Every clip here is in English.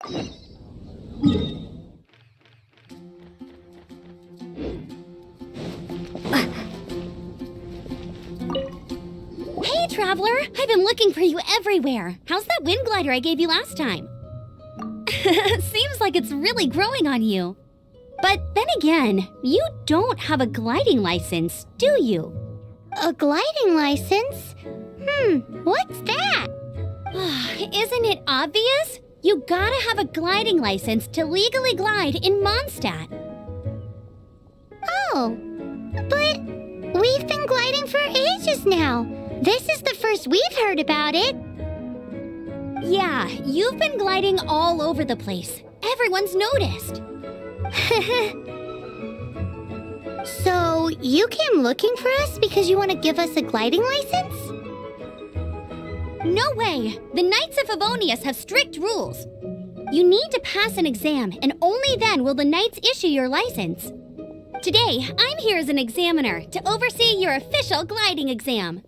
Hey, Traveler! I've been looking for you everywhere. How's that wind glider I gave you last time? Seems like it's really growing on you. But then again, you don't have a gliding license, do you? A gliding license? What's that? Isn't it obvious? You gotta have a gliding license to legally glide in Mondstadt. Oh, but we've been gliding for ages now. This is the first we've heard about it. Yeah, you've been gliding all over the place. Everyone's noticed. So, you came looking for us because you want to give us a gliding license? No way! The Knights of Favonius have strict rules. You need to pass an exam, and only then will the Knights issue your license. Today, I'm here as an examiner to oversee your official gliding exam.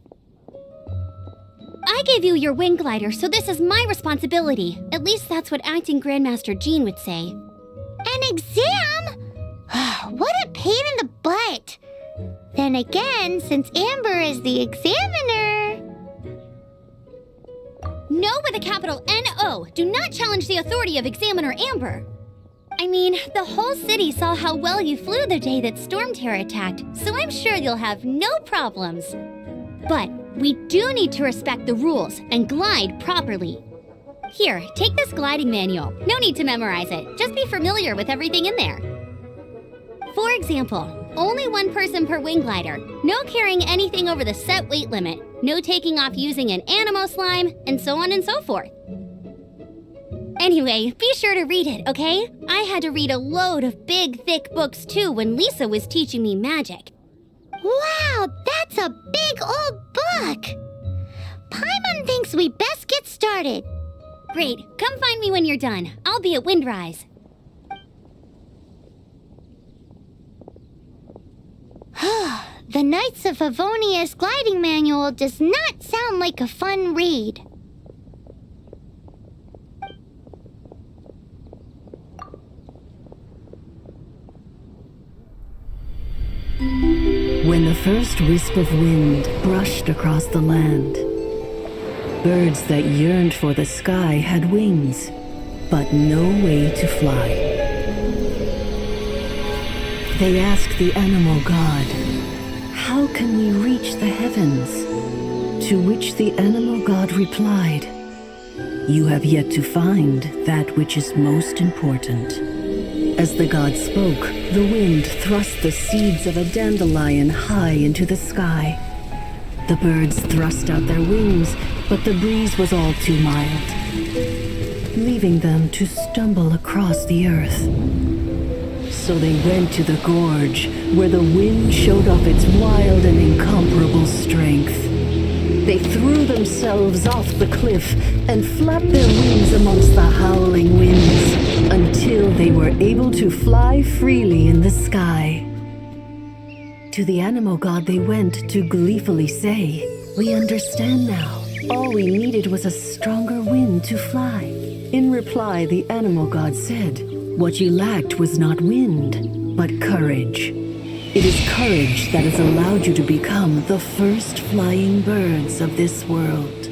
I gave you your wing glider, so this is my responsibility. At least that's what Acting Grandmaster Jean would say. An exam? What a pain in the butt. Then again, since Amber is the examiner... No with a capital N-O. Do not challenge the authority of Examiner Amber. I mean, the whole city saw how well you flew the day that Storm Terror attacked, so I'm sure you'll have no problems. But we do need to respect the rules and glide properly. Here, take this gliding manual. No need to memorize it. Just be familiar with everything in there. For example, only one person per wing glider, no carrying anything over the set weight limit, no taking off using an animo slime, and so on and so forth. Anyway, be sure to read it, okay? I had to read a load of big, thick books too when Lisa was teaching me magic. Wow, that's a big old book! Paimon thinks we best get started. Great, come find me when you're done. I'll be at Windrise. The Knights of Favonius gliding manual does not sound like a fun read. When the first wisp of wind brushed across the land, birds that yearned for the sky had wings, but no way to fly. They asked the animal god, "How can we reach the heavens?" To which the animal god replied, "You have yet to find that which is most important." As the god spoke, the wind thrust the seeds of a dandelion high into the sky. The birds thrust out their wings, but the breeze was all too mild, leaving them to stumble across the earth. So they went to the gorge, where the wind showed off its wild and incomparable strength. They threw themselves off the cliff and flapped their wings amongst the howling winds until they were able to fly freely in the sky. To the animal god they went to gleefully say, "We understand now. All we needed was a stronger wind to fly." In reply, the animal god said, "What you lacked was not wind, but courage. It is courage that has allowed you to become the first flying birds of this world."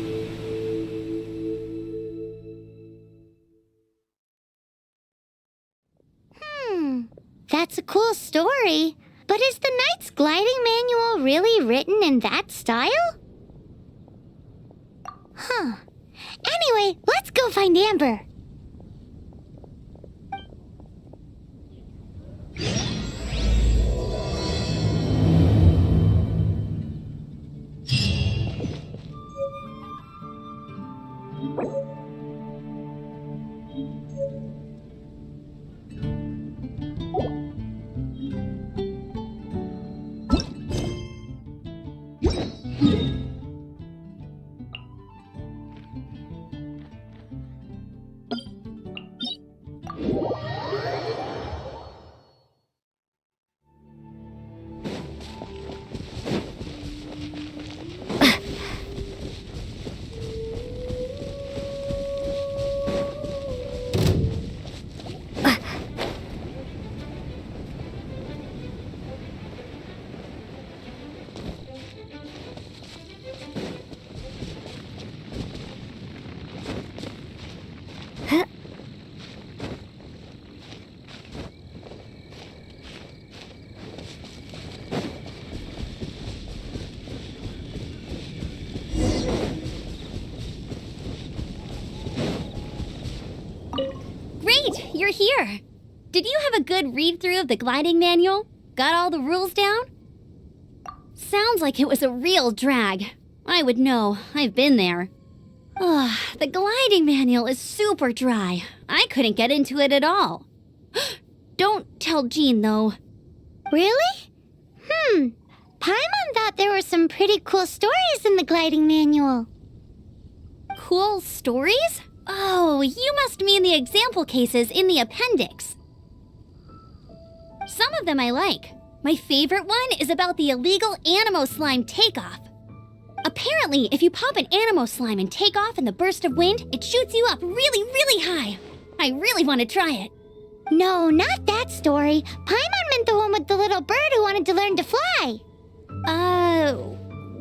That's a cool story. But is the Knight's gliding manual really written in that style? Anyway, let's go find Amber. Great, you're here. Did you have a good read-through of the gliding manual? Got all the rules down? Sounds like it was a real drag. I would know, I've been there. Ugh, the gliding manual is super dry. I couldn't get into it at all. Don't tell Jean, though. Really? Paimon thought there were some pretty cool stories in the gliding manual. Cool stories? Oh, you must mean the example cases in the appendix. Some of them I like. My favorite one is about the illegal Animo Slime takeoff. Apparently, if you pop an Animo Slime and take off in the burst of wind, it shoots you up really, really high. I really want to try it. No, not that story. Paimon meant the one with the little bird who wanted to learn to fly.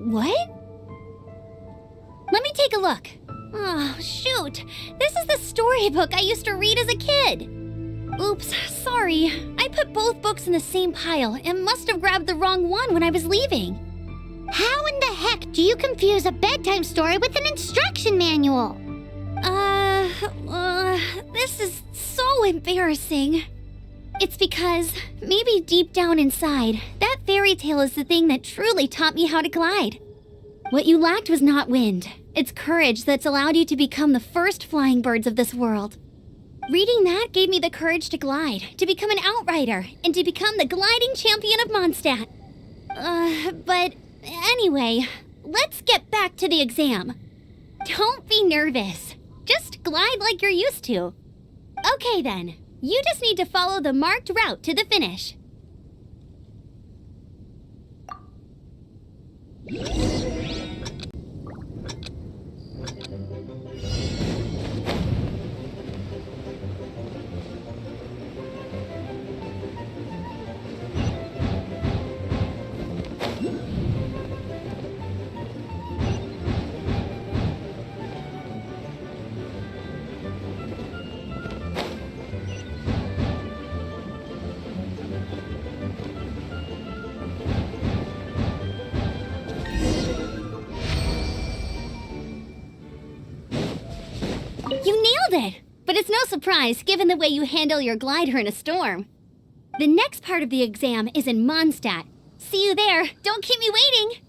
What? Let me take a look. Oh, shoot. This is the storybook I used to read as a kid. Oops, sorry. I put both books in the same pile and must have grabbed the wrong one when I was leaving. How in the heck do you confuse a bedtime story with an instruction manual? This is so embarrassing. It's because, maybe deep down inside, that fairy tale is the thing that truly taught me how to glide. What you lacked was not wind. It's courage that's allowed you to become the first flying birds of this world. Reading that gave me the courage to glide, to become an outrider, and to become the gliding champion of Mondstadt. But anyway, let's get back to the exam. Don't be nervous. Just glide like you're used to. Okay then, you just need to follow the marked route to the finish. You nailed it! But it's no surprise, given the way you handle your glider in a storm. The next part of the exam is in Mondstadt. See you there. Don't keep me waiting!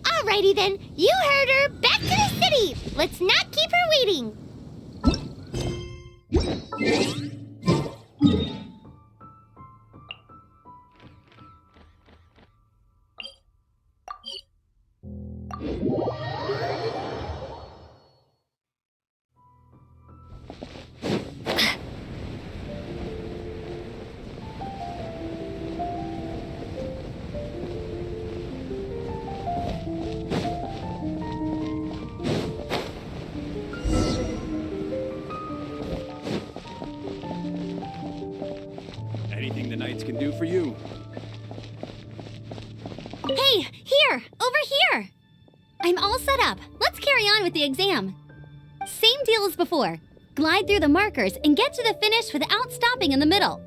Alrighty then, you heard her. Back to the city. Let's not keep her waiting. Anything the Knights can do for you. Hey, here! Over here! I'm all set up. Let's carry on with the exam. Same deal as before. Glide through the markers and get to the finish without stopping in the middle.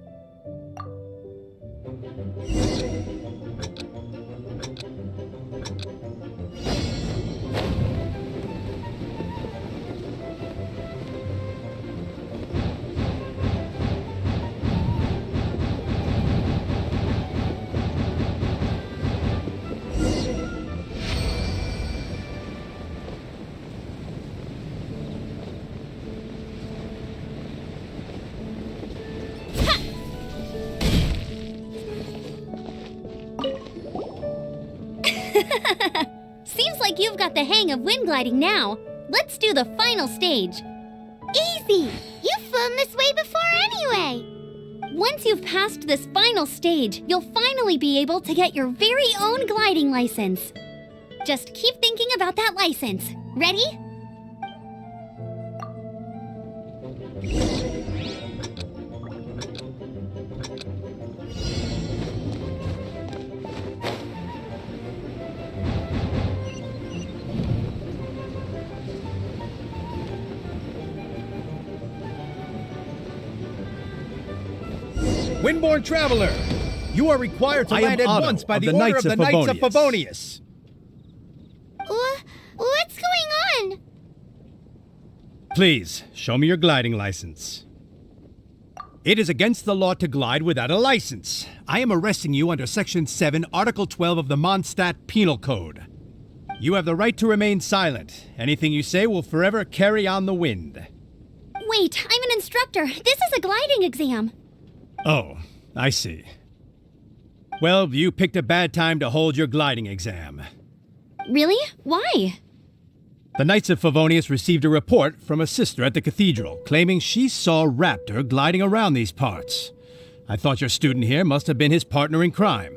Seems like you've got the hang of wind gliding now. Let's do the final stage. Easy. You've flown this way before anyway. Once you've passed this final stage, you'll finally be able to get your very own gliding license. Just keep thinking about that license. Ready? Windborne Traveler, you are required to land at once by the order of the Knights of Favonius. What's going on? Please, show me your gliding license. It is against the law to glide without a license. I am arresting you under Section 7, Article 12 of the Mondstadt Penal Code. You have the right to remain silent. Anything you say will forever carry on the wind. Wait, I'm an instructor. This is a gliding exam. Oh, I see. Well, you picked a bad time to hold your gliding exam. Really? Why? The Knights of Favonius received a report from a sister at the cathedral claiming she saw Raptor gliding around these parts. I thought your student here must have been his partner in crime.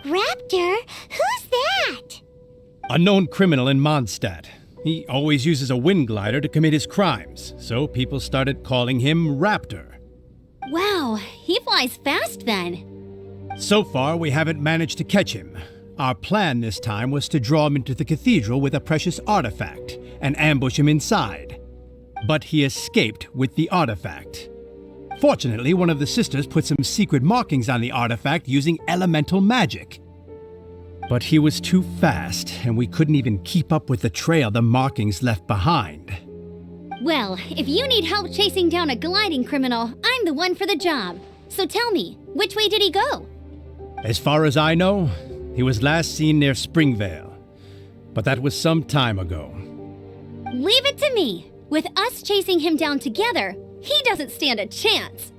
Raptor? Who's that? A known criminal in Mondstadt. He always uses a wind glider to commit his crimes, so people started calling him Raptor. Wow, he flies fast then. So far, we haven't managed to catch him. Our plan this time was to draw him into the cathedral with a precious artifact and ambush him inside. But he escaped with the artifact. Fortunately, one of the sisters put some secret markings on the artifact using elemental magic. But he was too fast, and we couldn't even keep up with the trail the markings left behind. Well, if you need help chasing down a gliding criminal, I'm the one for the job. So tell me, which way did he go? As far as I know, he was last seen near Springvale. But that was some time ago. Leave it to me. With us chasing him down together, he doesn't stand a chance.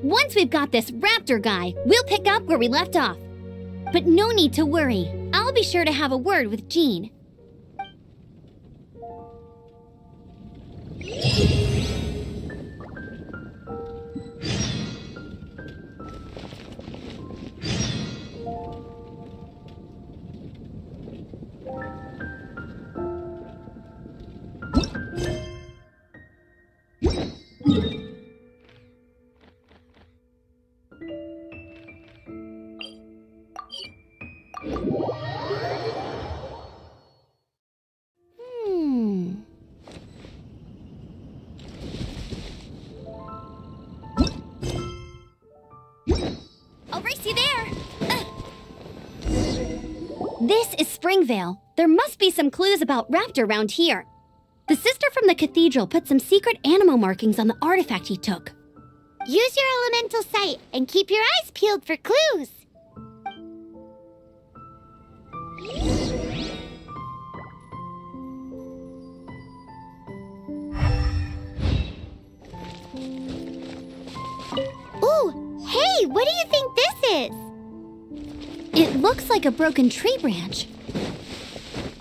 Once we've got this Raptor guy, we'll pick up where we left off. But no need to worry. I'll be sure to have a word with Jean. I'll race you there. This is Springvale. There must be some clues about Raptor around here. The sister from the cathedral put some secret animal markings on the artifact he took. Use your elemental sight and keep your eyes peeled for clues. Ooh, hey, what do you think this is? It looks like a broken tree branch.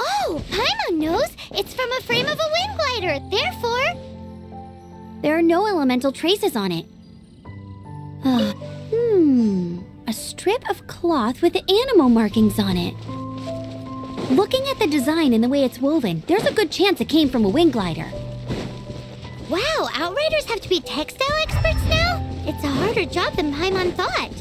Oh, Paimon knows. It's from a frame of a wind glider. Therefore, There are no elemental traces on it. A strip of cloth with animal markings on it. Looking at the design and the way it's woven, there's a good chance it came from a wind glider. wow, Outriders have to be textile experts now? It's a harder job than Paimon thought.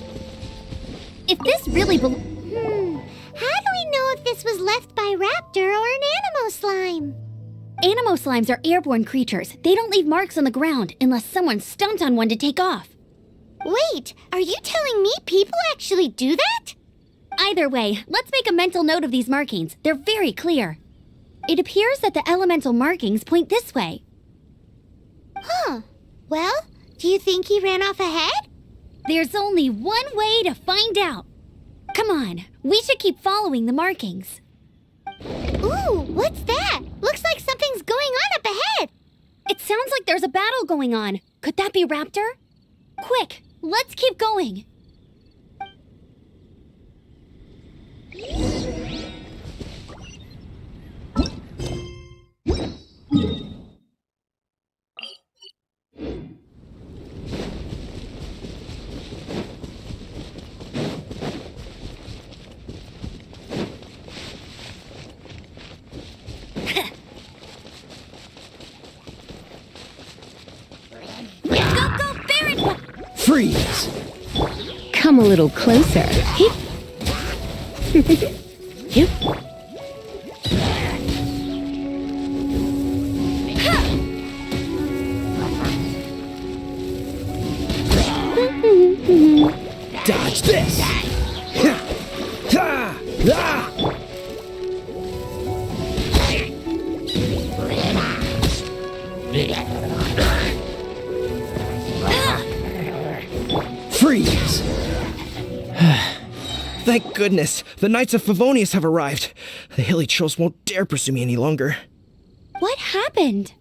If this really How do we know if this was left by Raptor or an animal slime? Animo slimes are airborne creatures. They don't leave marks on the ground unless someone stomped on one to take off. Wait, are you telling me people actually do that? Either way, let's make a mental note of these markings. They're very clear. It appears that the elemental markings point this way. Huh. Well, do you think he ran off ahead? There's only one way to find out. Come on, we should keep following the markings. Ooh, what's that? Looks like something's going on up ahead. It sounds like there's a battle going on. Could that be Raptor? Quick, let's keep going. Freeze! Come a little closer. Hip. Hip. Dodge this! goodness, the Knights of Favonius have arrived. The hilly trolls won't dare pursue me any longer. What happened?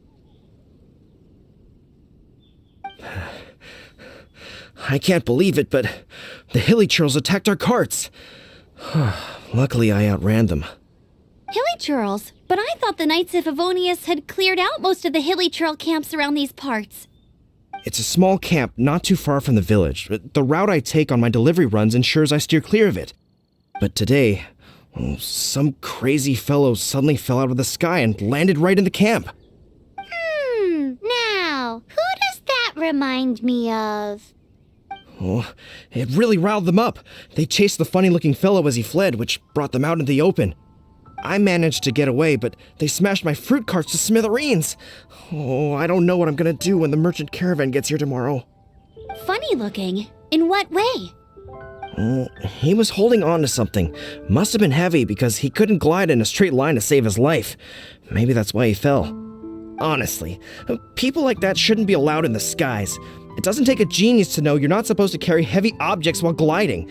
I can't believe it, but the hilly trolls attacked our carts. Luckily, I outran them. Hilly churls? But I thought the Knights of Favonius had cleared out most of the hilly churl camps around these parts. It's a small camp not too far from the village. The route I take on my delivery runs ensures I steer clear of it. But today, some crazy fellow suddenly fell out of the sky and landed right in the camp. Now, who does that remind me of? Oh, it really riled them up. They chased the funny-looking fellow as he fled, which brought them out into the open. I managed to get away, but they smashed my fruit carts to smithereens. Oh, I don't know what I'm gonna do when the merchant caravan gets here tomorrow. Funny looking? In what way? He was holding on to something. Must have been heavy because he couldn't glide in a straight line to save his life. Maybe that's why he fell. Honestly, people like that shouldn't be allowed in the skies. It doesn't take a genius to know you're not supposed to carry heavy objects while gliding.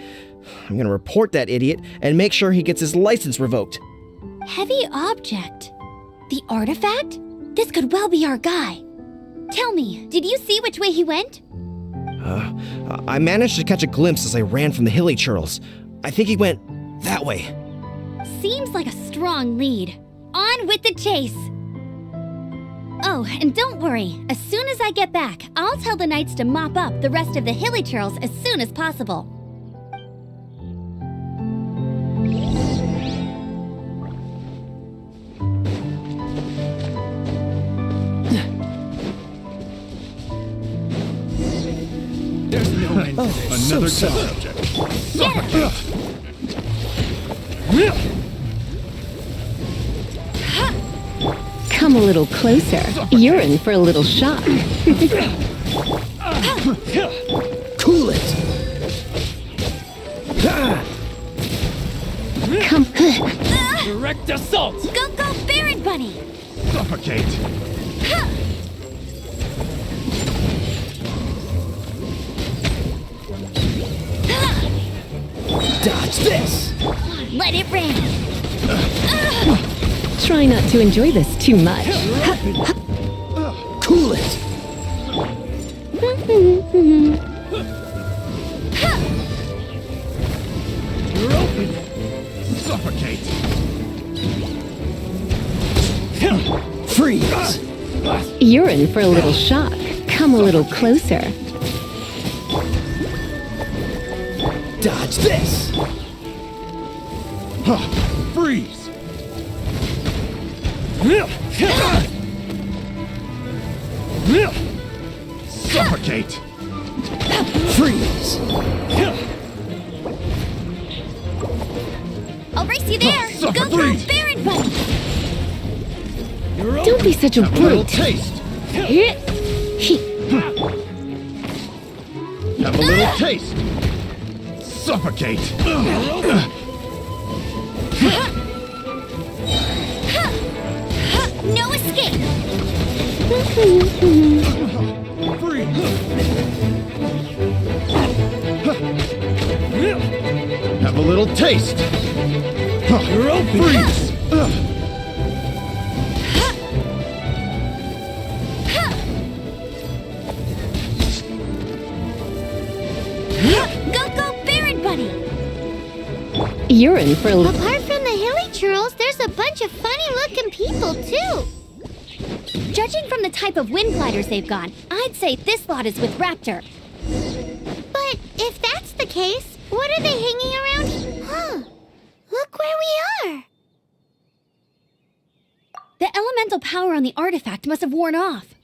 I'm gonna report that idiot and make sure he gets his license revoked. Heavy object? The artifact? This could well be our guy. Tell me, did you see which way he went? I managed to catch a glimpse as I ran from the hilly churls. I think he went that way. Seems like a strong lead. On with the chase! Oh, and don't worry. As soon as I get back, I'll tell the knights to mop up the rest of the hilly churls as soon as possible. There's no end to this. Another subject. Come a little closer. You're in for a little shock. Cool it! Come. Direct assault! Go, Baron Bunny! Suffocate! Dodge this! Let it rain! Try not to enjoy this too much. Cool it! You're open! Suffocate! Freeze! You're in for a little shock. Come a little closer. Dodge this! Freeze! Suffocate! Freeze! I'll race you there! Go, Freeze! Baron Bunny! You're Don't be such a Have a little brute. taste! Have a little taste! Suffocate! No escape! Freeze! Have a little taste! You're open! Freeze! Go, Baron Bunny! You're in for a little. Apart from the hilly churls, there's a bunch of funny-looking people, too. Judging from the type of wind gliders they've got, I'd say this lot is with Raptor. But if that's the case, what are they hanging around? Huh. Look where we are. The elemental power on the artifact must have worn off.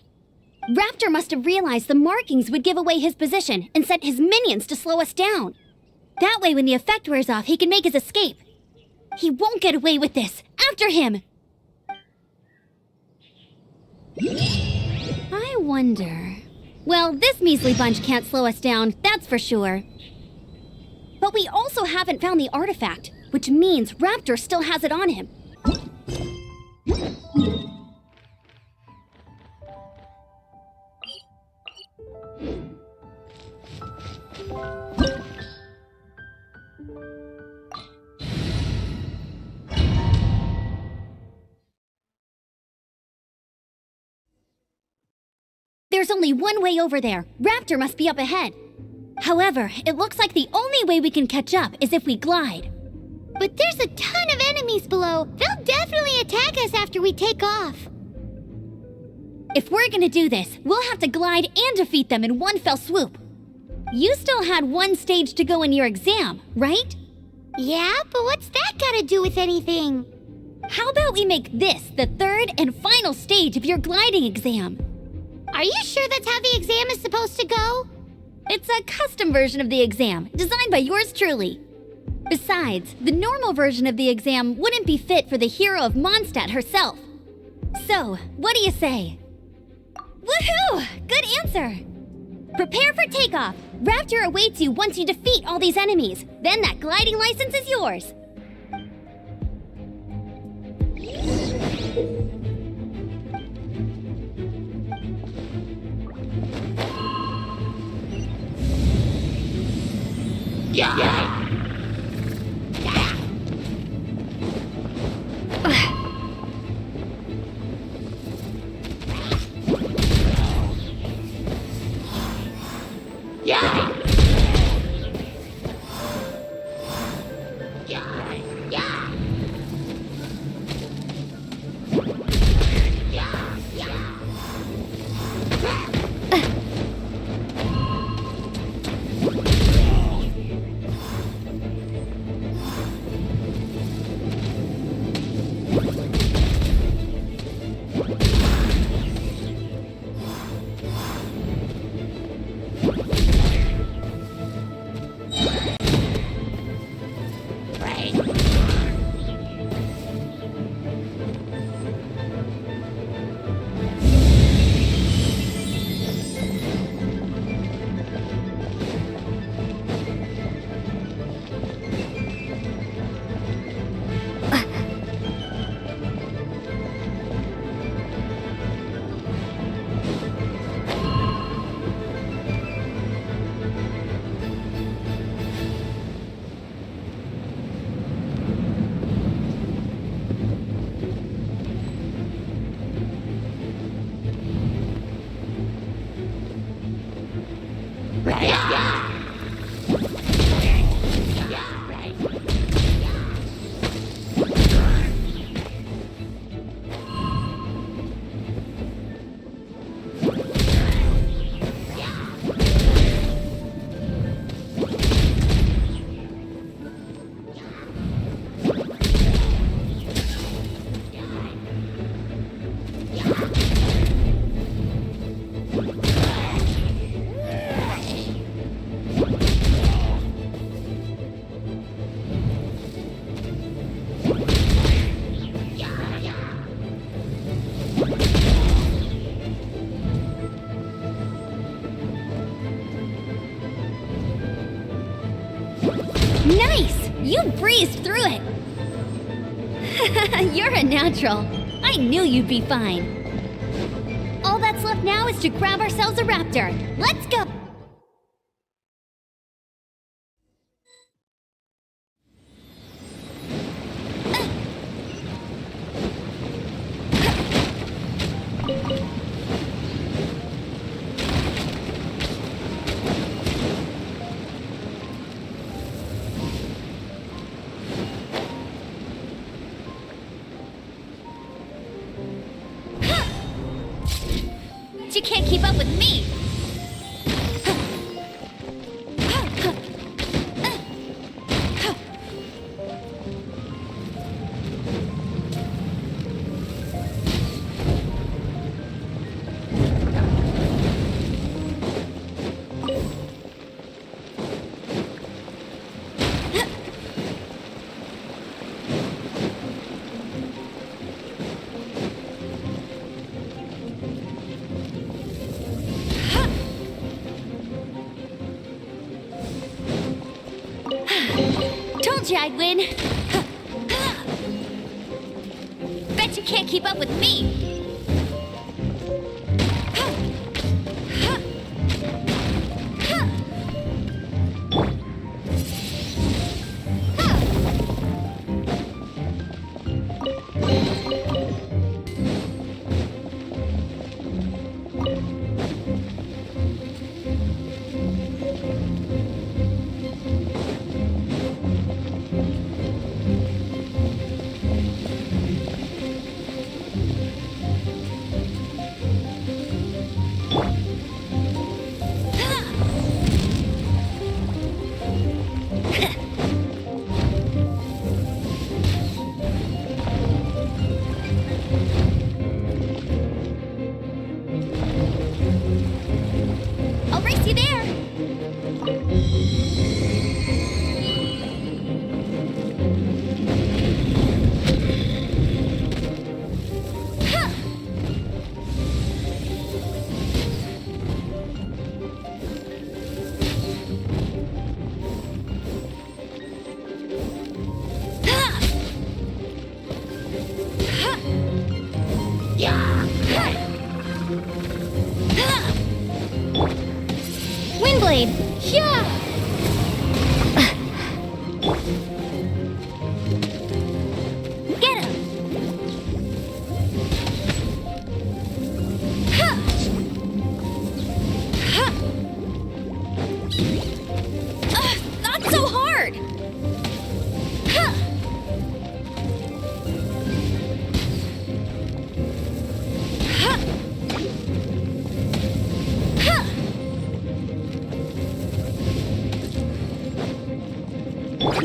Raptor must have realized the markings would give away his position and sent his minions to slow us down. That way, when the effect wears off, he can make his escape. He won't get away with this. After him! I wonder... Well, this measly bunch can't slow us down, that's for sure. But we also haven't found the artifact, which means Raptor still has it on him. There's only one way over there. Raptor must be up ahead. However, it looks like the only way we can catch up is if we glide. But there's a ton of enemies below. They'll definitely attack us after we take off. If we're gonna do this, we'll have to glide and defeat them in one fell swoop. You still had one stage to go in your exam, right? Yeah, but what's that gotta do with anything? How about we make this the third and final stage of your gliding exam? Are you sure that's how the exam is supposed to go? It's a custom version of the exam, designed by yours truly. Besides, the normal version of the exam wouldn't be fit for the hero of Mondstadt herself. So, what do you say? Woohoo! Good answer! Prepare for takeoff. Raptor awaits you once you defeat all these enemies. Then that gliding license is yours. Nice! You breezed through it! You're a natural. I knew you'd be fine. All that's left now is to grab ourselves a raptor. Let's go! You can't keep up with me! Told you I'd win. Bet you can't keep up with me. Windblade! Yeah! Get him! Not so hard!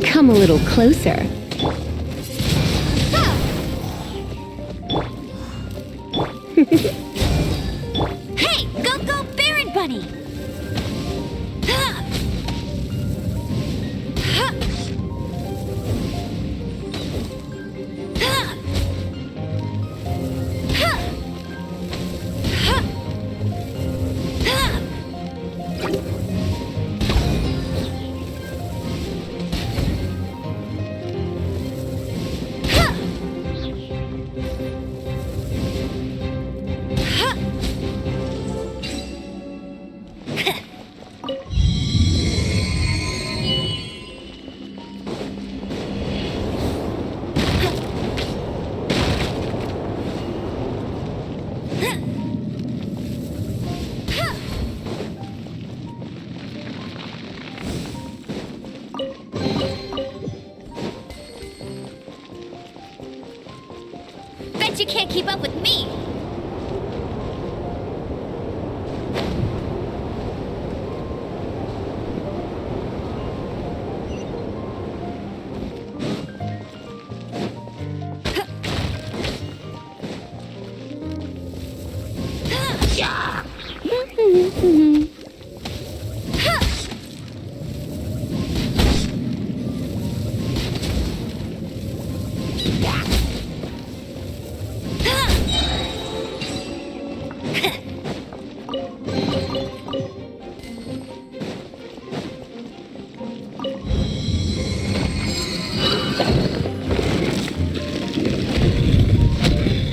Come a little closer. Hey! Go, Baron Bunny! Bet you can't keep up with me!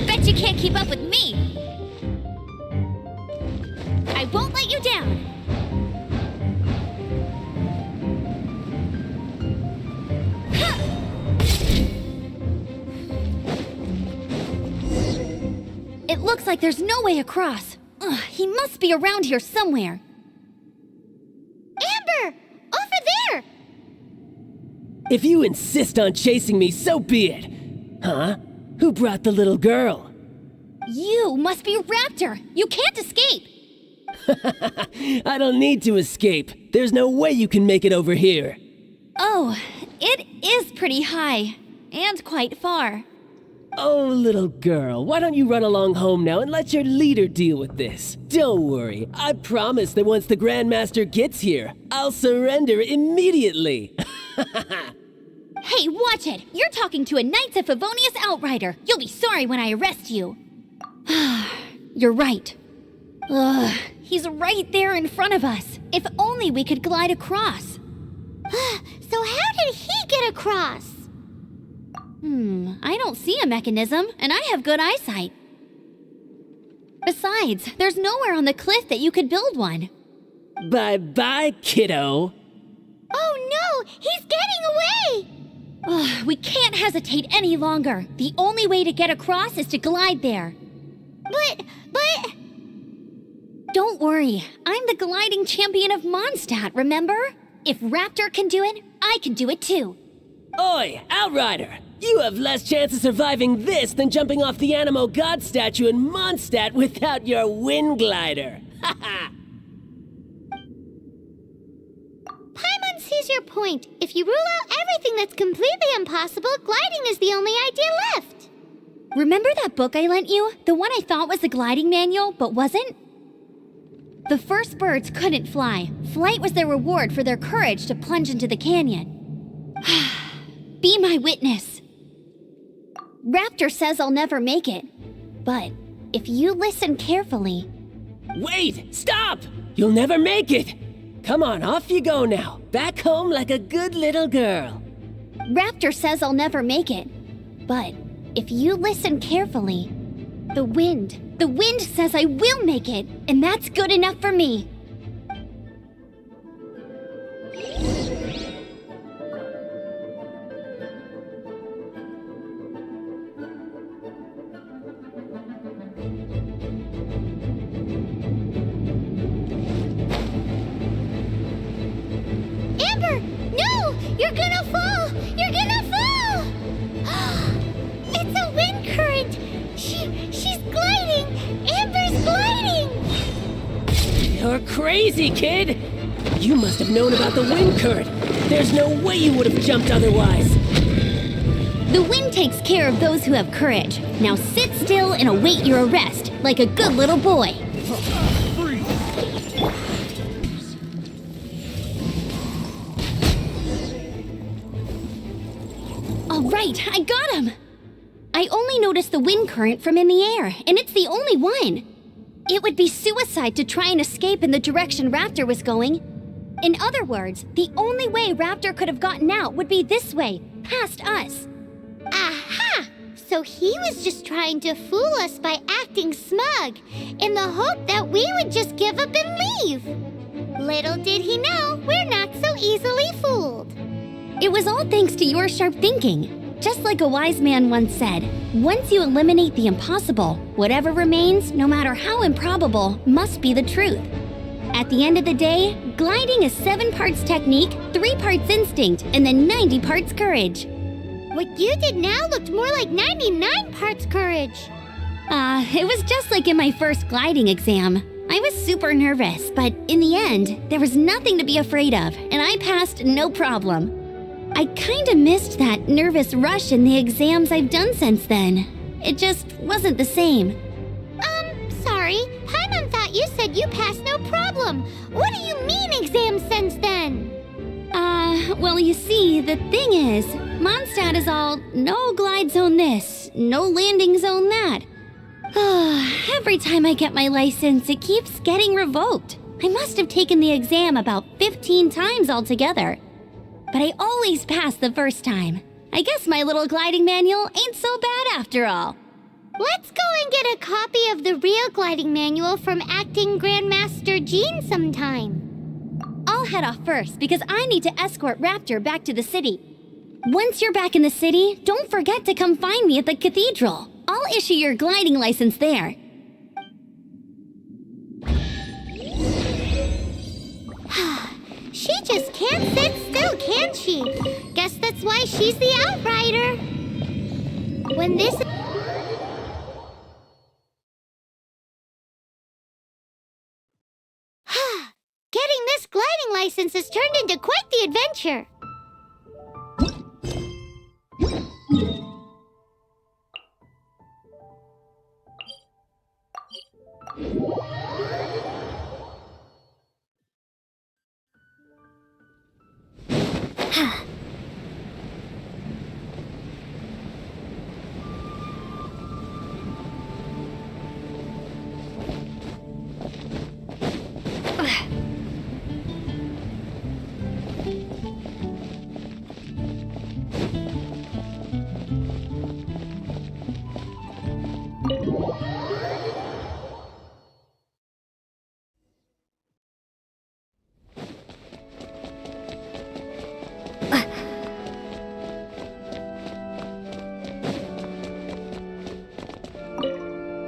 Bet you can't keep up with me! I won't let you down! It looks like there's no way across. Ugh, he must be around here somewhere. Amber! Over there! If you insist on chasing me, so be it. Huh? Who brought the little girl? You must be Raptor! You can't escape! I don't need to escape. There's no way you can make it over here. Oh, it is pretty high. And quite far. Oh, little girl, why don't you run along home now and let your leader deal with this? Don't worry, I promise that once the Grandmaster gets here, I'll surrender immediately. Hey, watch it! You're talking to a Knights of Favonius outrider! You'll be sorry when I arrest you! You're right. Ugh, he's right there in front of us. If only we could glide across. So how did he get across? I don't see a mechanism, and I have good eyesight. Besides, there's nowhere on the cliff that you could build one. Bye-bye, kiddo. Oh no! He's getting away! Ugh, we can't hesitate any longer. The only way to get across is to glide there. But... Don't worry, I'm the gliding champion of Mondstadt, remember? If Raptor can do it, I can do it too. Oi, Outrider! You have less chance of surviving this than jumping off the Animo God statue in Mondstadt without your wind glider. Haha! Paimon sees your point. If you rule out everything that's completely impossible, gliding is the only idea left. Remember that book I lent you? The one I thought was the gliding manual, but wasn't? The first birds couldn't fly. Flight was their reward for their courage to plunge into the canyon. Be my witness. Raptor says I'll never make it. But if you listen carefully... Wait! Stop! You'll never make it! Come on, off you go now. Back home like a good little girl. Raptor says I'll never make it. But if you listen carefully... The wind. The wind says I will make it, and that's good enough for me. Amber, no! You're gonna fall! You're gonna fall! It's a wind current! She's gliding! Amber's gliding! You're crazy, kid! You must have known about the wind current. There's no way you would have jumped otherwise. The wind takes care of those who have courage. Now sit still and await your arrest, like a good little boy. All right, I got him! I only noticed the wind current from in the air, and it's the only one. It would be suicide to try and escape in the direction Raptor was going. In other words, the only way Raptor could have gotten out would be this way, past us. Aha! So he was just trying to fool us by acting smug, in the hope that we would just give up and leave. Little did he know we're not so easily fooled. It was all thanks to your sharp thinking. Just like a wise man once said, once you eliminate the impossible, whatever remains, no matter how improbable, must be the truth. At the end of the day, gliding is 7 parts technique, 3 parts instinct, and then 90 parts courage. What you did now looked more like 99 parts courage. It was just like in my first gliding exam. I was super nervous, but in the end, there was nothing to be afraid of, and I passed no problem. I kinda missed that nervous rush in the exams I've done since then. It just wasn't the same. Sorry. Paimon thought you said you passed no problem. What do you mean exams since then? Well, you see, the thing is, Mondstadt is all no glide zone this, no landing zone that. Every time I get my license, it keeps getting revoked. I must have taken the exam about 15 times altogether. But I always pass the first time. I guess my little gliding manual ain't so bad after all. Let's go and get a copy of the real gliding manual from Acting Grandmaster Jean sometime. I'll head off first because I need to escort Raptor back to the city. Once you're back in the city, don't forget to come find me at the cathedral. I'll issue your gliding license there. She just can't sit still, can she? Guess that's why she's the outrider. When this... Getting this gliding license has turned into quite the adventure.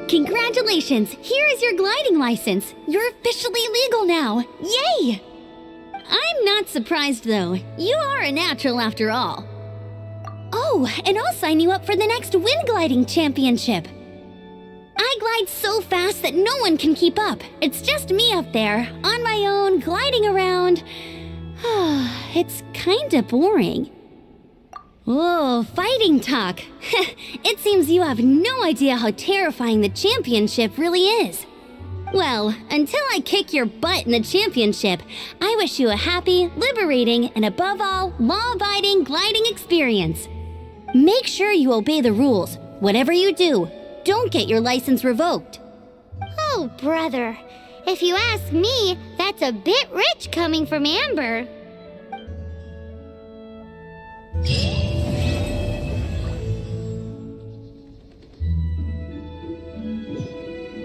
Congratulations! Here is your gliding license. You're officially legal now. Yay! I'm not surprised though. You are a natural after all. Oh, and I'll sign you up for the next wind gliding championship. I glide so fast that no one can keep up. It's just me up there, on my own, gliding around. It's kinda boring. Oh, fighting talk. It seems you have no idea how terrifying the championship really is. Well, until I kick your butt in the championship, I wish you a happy, liberating, and above all, law-abiding gliding experience. Make sure you obey the rules. Whatever you do, don't get your license revoked. Oh, brother. If you ask me, that's a bit rich coming from Amber.